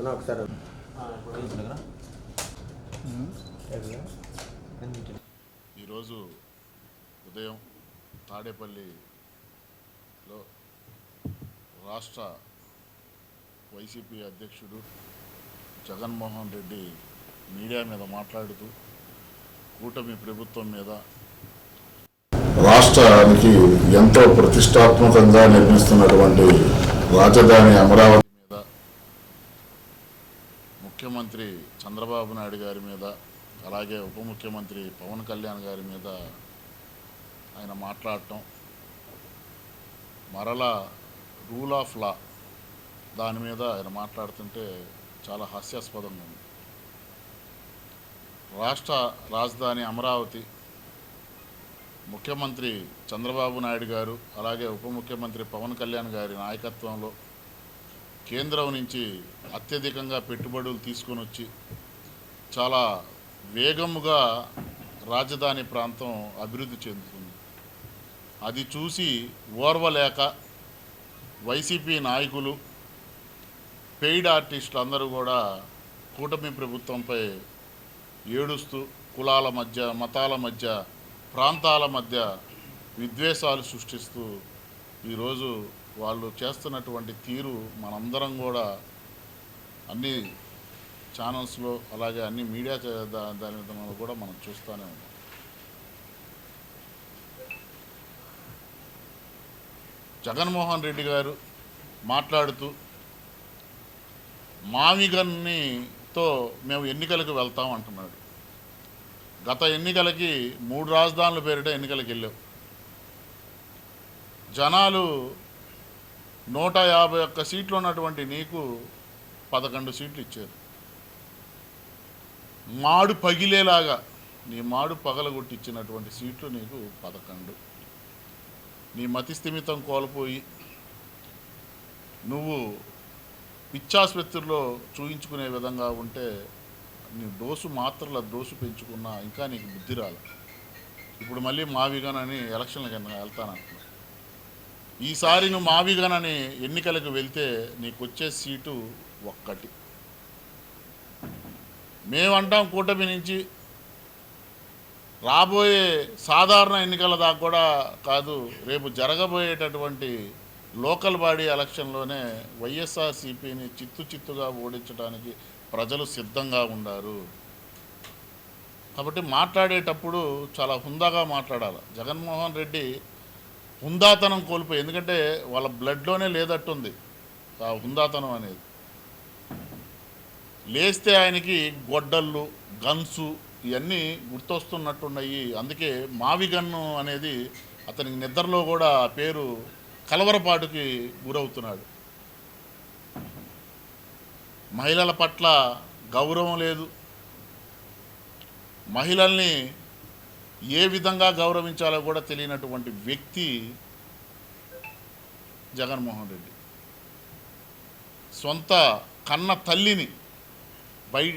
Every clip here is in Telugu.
ఒకసారి ఈరోజు ఉదయం తాడేపల్లిలో రాష్ట్ర వైసీపీ అధ్యక్షుడు జగన్మోహన్ రెడ్డి మీడియా మీద మాట్లాడుతూ కూటమి ప్రభుత్వం మీద రాష్ట్రానికి ఎంతో ప్రతిష్టాత్మకంగా నిర్మిస్తున్నటువంటి రాజధాని అమరావతి మీద ముఖ్యమంత్రి చంద్రబాబు నాయుడు గారి మీద అలాగే ఉప ముఖ్యమంత్రి పవన్ కళ్యాణ్ గారి మీద ఆయన మాట్లాడటం మరలా రూల్ ఆఫ్ లా దాని మీద ఆయన మాట్లాడుతుంటే చాలా హాస్యాస్పదంగా ఉంది. రాష్ట్ర రాజధాని అమరావతి ముఖ్యమంత్రి చంద్రబాబు నాయుడు గారు అలాగే ఉప ముఖ్యమంత్రి పవన్ కళ్యాణ్ గారి నాయకత్వంలో కేంద్రం నుంచి అత్యధికంగా పెట్టుబడులు తీసుకొని వచ్చి చాలా వేగముగా రాజధాని ప్రాంతం అభివృద్ధి చెందుతుంది. అది చూసి ఓర్వలేక వైసీపీ నాయకులు పెయిడ్ ఆర్టిస్టులు అందరూ కూడా కూటమి ప్రభుత్వంపై ఏడుస్తూ కులాల మధ్య మతాల మధ్య ప్రాంతాల మధ్య విద్వేషాలు సృష్టిస్తూ ఈరోజు వాళ్ళు చేస్తున్నటువంటి తీరు మనందరం కూడా అన్ని ఛానల్స్లో అలాగే అన్ని మీడియా దాని కూడా మనం చూస్తూనే ఉన్నాం. జగన్మోహన్ రెడ్డి గారు మాట్లాడుతూ మావిగన్నితో మేము ఎన్నికలకు వెళ్తాం అంటున్నాడు. గత ఎన్నికలకి 3 రాజధానుల పేరిట ఎన్నికలకు వెళ్ళావు. జనాలు 151 సీట్లు ఉన్నటువంటి నీకు 11 సీట్లు ఇచ్చారు. మాడు పగిలేలాగా నీ మాడు పగలగొట్టించినటువంటి సీట్లు నీకు 11. నీ మతి స్థిమితం కోల్పోయి నువ్వు పిచ్చాసుపత్రిలో చూయించుకునే విధంగా ఉంటే నీ మాత్రల డోసు పెంచుకున్నా ఇంకా నీకు బుద్ధి రాలి. ఇప్పుడు మళ్ళీ మావిగన్ అని ఎలక్షన్లకు వెళ్తానంటున్నావు. ఈసారి నువ్వు మావిగన్ అని ఎన్నికలకు వెళ్తే నీకు వచ్చే సీటు 1. మేమంటాం కూటమి నుంచి రాబోయే సాధారణ ఎన్నికల దాకా కూడా కాదు, రేపు జరగబోయేటటువంటి లోకల్ బాడీ ఎలక్షన్లోనే వైఎస్ఆర్సీపీని చిత్తుగా ఓడించడానికి ప్రజలు సిద్ధంగా ఉన్నారు. కాబట్టి మాట్లాడేటప్పుడు చాలా హుందాగా మాట్లాడాలి. జగన్మోహన్ రెడ్డి హుందాతనం కోల్పోయి, ఎందుకంటే వాళ్ళ బ్లడ్లోనే లేదట్టుంది ఆ హుందాతనం అనేది. లేస్తే ఆయనకి గొడ్డళ్ళు గన్సు ఇవన్నీ గుర్తొస్తున్నట్టున్నాయి. అందుకే మావిగన్ను అనేది అతనికి నిద్రలో కూడా పేరు కలవరపాటుకి గురవుతున్నాడు. మహిళల పట్ల గౌరవం లేదు. మహిళల్ని ఏ విధంగా గౌరవించాలో కూడా తెలియనటువంటి వ్యక్తి జగన్మోహన్ రెడ్డి. సొంత కన్న తల్లిని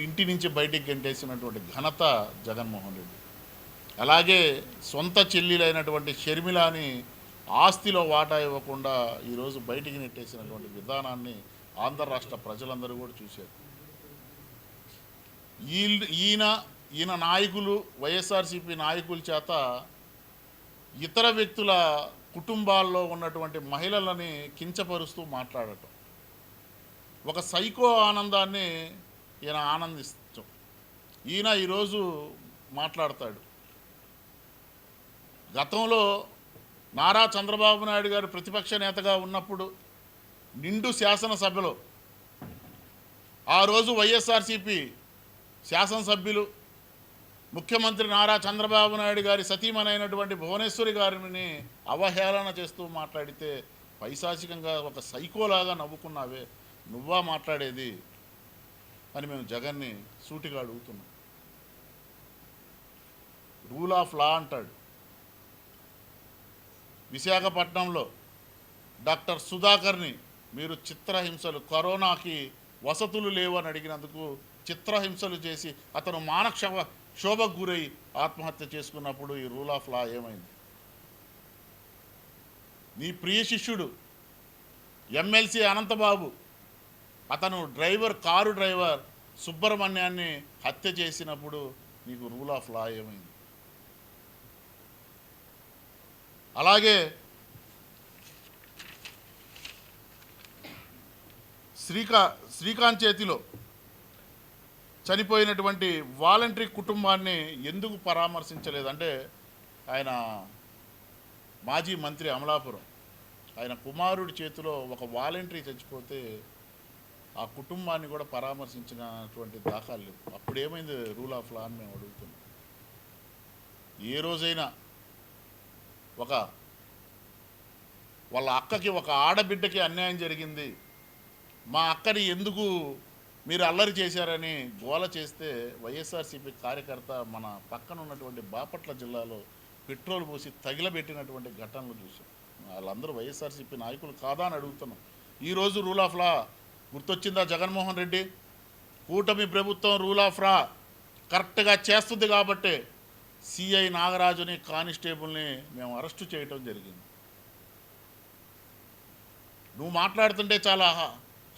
ఇంటి నుంచి బయటికి గెంటేసినటువంటి ఘనత జగన్మోహన్ రెడ్డి. అలాగే సొంత చెల్లెలైనటువంటి షర్మిలాని ఆస్తిలో వాటా ఇవ్వకుండా ఈరోజు బయటికి నెట్టేసినటువంటి విధానాన్ని ఆంధ్ర రాష్ట్ర ప్రజలందరూ కూడా చూశారు. ఈయన నాయకులు వైఎస్ఆర్సీపీ నాయకుల చేత ఇతర వ్యక్తుల కుటుంబాల్లో ఉన్నటువంటి మహిళలని కించపరుస్తూ మాట్లాడటం ఒక సైకో ఆనందాన్ని ఈయన ఆనందిస్తాం. ఈయన ఈరోజు మాట్లాడతాడు. గతంలో నారా చంద్రబాబు నాయుడు గారు ప్రతిపక్ష నేతగా ఉన్నప్పుడు నిండు శాసనసభలో ఆ రోజు వైఎస్ఆర్సీపీ శాసనసభ్యులు ముఖ్యమంత్రి నారా చంద్రబాబు నాయుడు గారి సతీమణైనటువంటి భువనేశ్వరి గారిని అవహేళన చేస్తూ మాట్లాడితే పైశాచికంగా ఒక సైకోలాగా నవ్వుకున్నావే, నువ్వా మాట్లాడేది అని మేము జగన్ని సూటిగా అడుగుతున్నాం. రూల్ ఆఫ్ లా అంటాడు. విశాఖపట్నంలో డాక్టర్ సుధాకర్ని మీరు చిత్రహింసలు, కరోనాకి వసతులు లేవు అని అడిగినందుకు చిత్రహింసలు చేసి అతను శోభకు గురై ఆత్మహత్య చేసుకున్నప్పుడు ఈ రూల్ ఆఫ్ లా ఏమైంది? నీ ప్రియ శిష్యుడు ఎమ్మెల్సీ అనంతబాబు అతను కారు డ్రైవర్ సుబ్రహ్మణ్యాన్ని హత్య చేసినప్పుడు నీకు రూల్ ఆఫ్ లా ఏమైంది? అలాగే శ్రీకాంత్ చేతిలో చనిపోయినటువంటి వాలంటరీ కుటుంబాన్ని ఎందుకు పరామర్శించలేదు అంటే ఆయన మాజీ మంత్రి అమలాపురం, ఆయన కుమారుడి చేతిలో ఒక వాలంటరీ చచ్చిపోతే ఆ కుటుంబాన్ని కూడా పరామర్శించినటువంటి దాఖలు లేవు. అప్పుడు ఏమైంది రూల్ ఆఫ్ లా అని మేము అడుగుతున్నాం. ఏ రోజైనా వాళ్ళ అక్కకి ఒక ఆడబిడ్డకి అన్యాయం జరిగింది, మా అక్కని ఎందుకు మీరు అల్లరి చేశారని గోల చేస్తే వైఎస్ఆర్సీపీ కార్యకర్త మన పక్కన ఉన్నటువంటి బాపట్ల జిల్లాలో పెట్రోల్ పోసి తగిలబెట్టినటువంటి ఘటనలు చూసాం. వాళ్ళందరూ వైఎస్ఆర్సీపీ నాయకులు కాదా అని అడుగుతున్నాం. ఈరోజు రూల్ ఆఫ్ లా గుర్తొచ్చిందా జగన్మోహన్ రెడ్డి? కూటమి ప్రభుత్వం రూల్ ఆఫ్ లా కరెక్ట్గా చేస్తుంది కాబట్టి సిఐ నాగరాజుని కానిస్టేబుల్ని మేము అరెస్టు చేయటం జరిగింది. నువ్వు మాట్లాడుతుంటే చాలా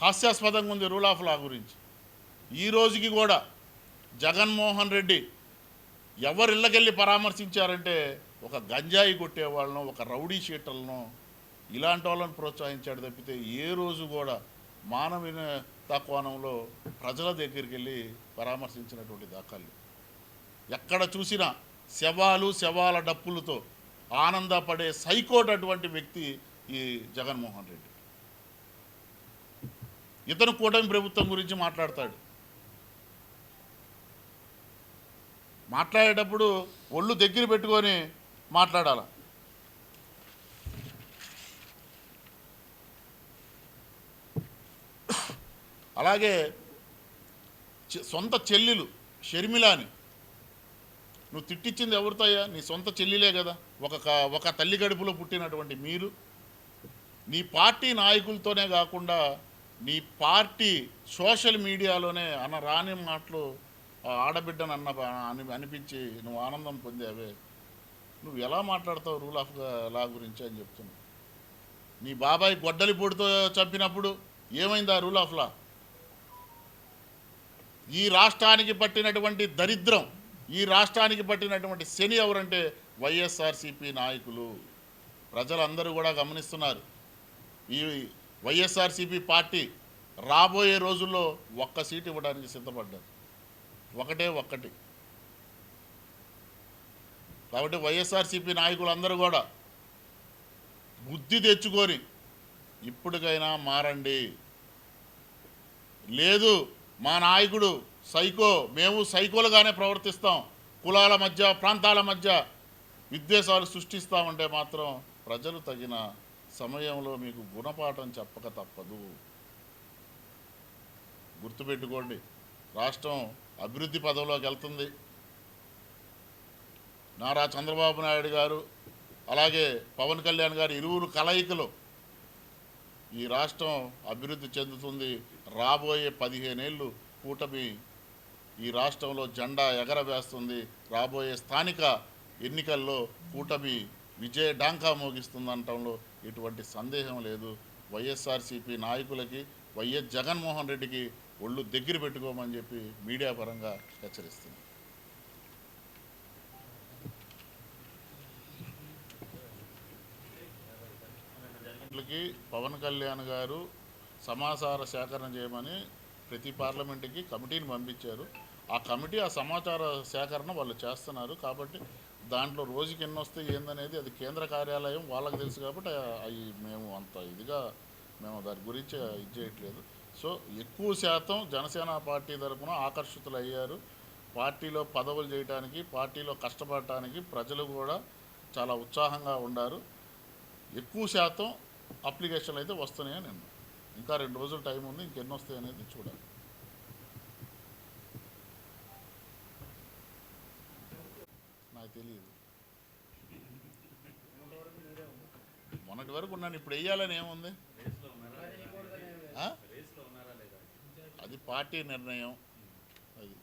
హాస్యాస్పదంగా ఉంది రూల్ ఆఫ్ లా గురించి. ఈ రోజుకి కూడా జగన్మోహన్ రెడ్డి ఎవరిళ్ళకెళ్ళి పరామర్శించారంటే ఒక గంజాయి కొట్టేవాళ్ళను, ఒక రౌడీ షీటర్లను, ఇలాంటి వాళ్ళని ప్రోత్సహించాడు తప్పితే ఏ రోజు కూడా మానవీయత కోణంలో ప్రజల దగ్గరికి వెళ్ళి పరామర్శించినటువంటి దాఖలు. ఎక్కడ చూసినా శవాల డప్పులతో ఆనందపడే సైకోట్ అటువంటి వ్యక్తి ఈ జగన్మోహన్ రెడ్డి. ఇతను కూటమి ప్రభుత్వం గురించి మాట్లాడేటప్పుడు ఒళ్ళు దగ్గర పెట్టుకొని మాట్లాడాల. అలాగే సొంత చెల్లెలు షర్మిలాని నువ్వు తిట్టించింది ఎవరితోయ్యా? నీ సొంత చెల్లిలే కదా. ఒక తల్లి గడుపులో పుట్టినటువంటి మీరు నీ పార్టీ నాయకులతోనే కాకుండా నీ పార్టీ సోషల్ మీడియాలోనే రాని మాటలు ఆడబిడ్డను అనిపించి నువ్వు ఆనందం పొందావే. నువ్వు ఎలా మాట్లాడతావు రూల్ ఆఫ్ లా గురించి అని చెప్తున్నావు. నీ బాబాయ్ గొడ్డలి పొడితో చంపినప్పుడు ఏమైంది ఆ రూల్ ఆఫ్ లా? ఈ రాష్ట్రానికి పట్టినటువంటి దరిద్రం, ఈ రాష్ట్రానికి పట్టినటువంటి శని ఎవరంటే వైఎస్ఆర్సీపీ నాయకులు. ప్రజలందరూ కూడా గమనిస్తున్నారు. ఈ వైఎస్ఆర్సీపీ పార్టీ రాబోయే రోజుల్లో ఒక్క సీటు ఇవ్వడానికి సిద్ధపడ్డారు. ఒక్కటి. కాబట్టి వైఎస్ఆర్సీపీ నాయకులందరూ కూడా బుద్ధి తెచ్చుకొని ఇప్పటికైనా మారండి. లేదు మా నాయకుడు సైకో, మేము సైకోలుగానే ప్రవర్తిస్తాం, కులాల మధ్య ప్రాంతాల మధ్య విద్వేషాలు సృష్టిస్తామంటే మాత్రం ప్రజలు తగిన సమయంలో మీకు గుణపాఠం చెప్పక తప్పదు. గుర్తుపెట్టుకోండి, రాష్ట్రం అభివృద్ధి పదంలోకి వెళ్తుంది. నారా చంద్రబాబు నాయుడు గారు అలాగే పవన్ కళ్యాణ్ గారు ఇరువురు కలయికలో ఈ రాష్ట్రం అభివృద్ధి చెందుతుంది. రాబోయే 15 ఏళ్ళు కూటమి ఈ రాష్ట్రంలో జెండా ఎగరవేస్తుంది. రాబోయే స్థానిక ఎన్నికల్లో కూటమి విజయ డాంకా మోగిస్తుందనటంలో ఎటువంటి సందేహం లేదు. వైఎస్ఆర్సీపీ నాయకులకి వైఎస్ జగన్మోహన్ రెడ్డికి ఒళ్ళు దగ్గర పెట్టుకోమని చెప్పి మీడియా పరంగా హెచ్చరిస్తుంది. పవన్ కళ్యాణ్ గారు సమాచార సేకరణ చేయమని ప్రతి పార్లమెంటుకి కమిటీని పంపించారు. ఆ కమిటీ ఆ సమాచార సేకరణ వాళ్ళు చేస్తున్నారు. కాబట్టి దాంట్లో రోజుకి ఎన్ని వస్తాయి ఏందనేది అది కేంద్ర కార్యాలయం వాళ్ళకి తెలుసు. కాబట్టి అవి మేము అంత ఇదిగా మేము దాని గురించి ఇది చేయట్లేదు. సో ఎక్కువ శాతం జనసేన పార్టీ తరఫున ఆకర్షితులు అయ్యారు. పార్టీలో పదవులు చేయడానికి, పార్టీలో కష్టపడటానికి ప్రజలు కూడా చాలా ఉత్సాహంగా ఉన్నారు. ఎక్కువ శాతం అప్లికేషన్లు అయితే వస్తున్నాయని నేను, ఇంకా 2 రోజులు టైం ఉంది, ఇంకెన్ని వస్తాయి అనేది చూడాలి. నాకు తెలియదు, మొన్నటి వరకు ఉన్నాను, ఇప్పుడు వెయ్యాలని ఏముంది? అది పార్టీ నిర్ణయం. అది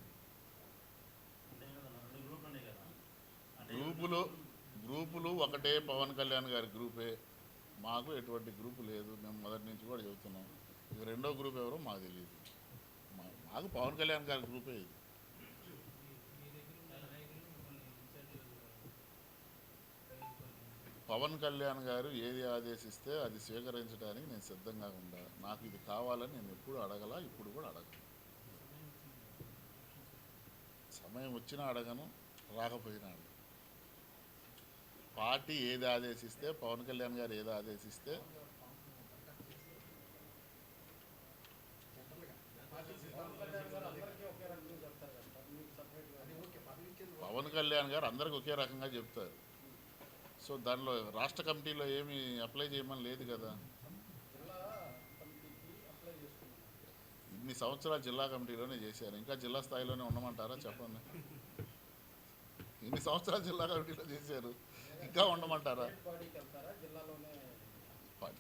గ్రూపులు ఒకటే, పవన్ కళ్యాణ్ గారి గ్రూపే. మాకు ఎటువంటి గ్రూప్ లేదు, మేము మొదటి నుంచి కూడా చెబుతున్నాం. ఇక రెండో గ్రూప్ ఎవరో మాకు తెలియదు. మాకు పవన్ కళ్యాణ్ గారి గ్రూపే ఇది. పవన్ కళ్యాణ్ గారు ఏది ఆదేశిస్తే అది స్వీకరించడానికి నేను సిద్ధంగా ఉండా. నాకు ఇది కావాలని నేను ఎప్పుడు అడగలా, ఇప్పుడు కూడా అడగను. సమయం వచ్చినా అడగను, రాకపోయినా అడగను. పార్టీ ఏది ఆదేశిస్తే, పవన్ కళ్యాణ్ గారు ఏది ఆదేశిస్తే పవన్ కళ్యాణ్ గారు అందరికి ఒకే రకంగా చెప్తారు. సో దానిలో రాష్ట్ర కమిటీలో ఏమి అప్లై చేయమని లేదు కదా. ఇన్ని సంవత్సరాలు జిల్లా కమిటీలోనే చేశారు, ఇంకా జిల్లా స్థాయిలోనే ఉండమంటారా చెప్పండి. ఇన్ని సంవత్సరాలు జిల్లా కమిటీలో చేశారు, ఇంకా ఉండమంటారా?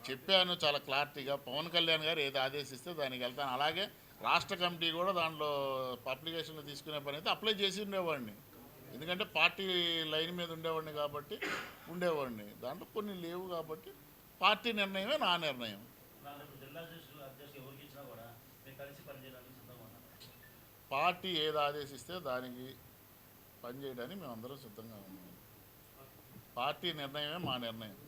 చెప్పాను చాలా క్లారిటీగా, పవన్ కళ్యాణ్ గారు ఏది ఆదేశిస్తే దానికి వెళ్తాను. అలాగే రాష్ట్ర కమిటీ కూడా దాంట్లో అప్లికేషన్లు తీసుకునే పని అయితే అప్లై చేసి ఉండేవాడిని, ఎందుకంటే పార్టీ లైన్ మీద ఉండేవాడిని కాబట్టి ఉండేవాడిని. దాంట్లో కొన్ని లేవు కాబట్టి పార్టీ నిర్ణయమే నా నిర్ణయం. పార్టీ ఏది ఆదేశిస్తే దానికి పనిచేయడానికి మేమందరం సిద్ధంగా ఉన్నాం. పార్టీ నిర్ణయమే మా నిర్ణయం.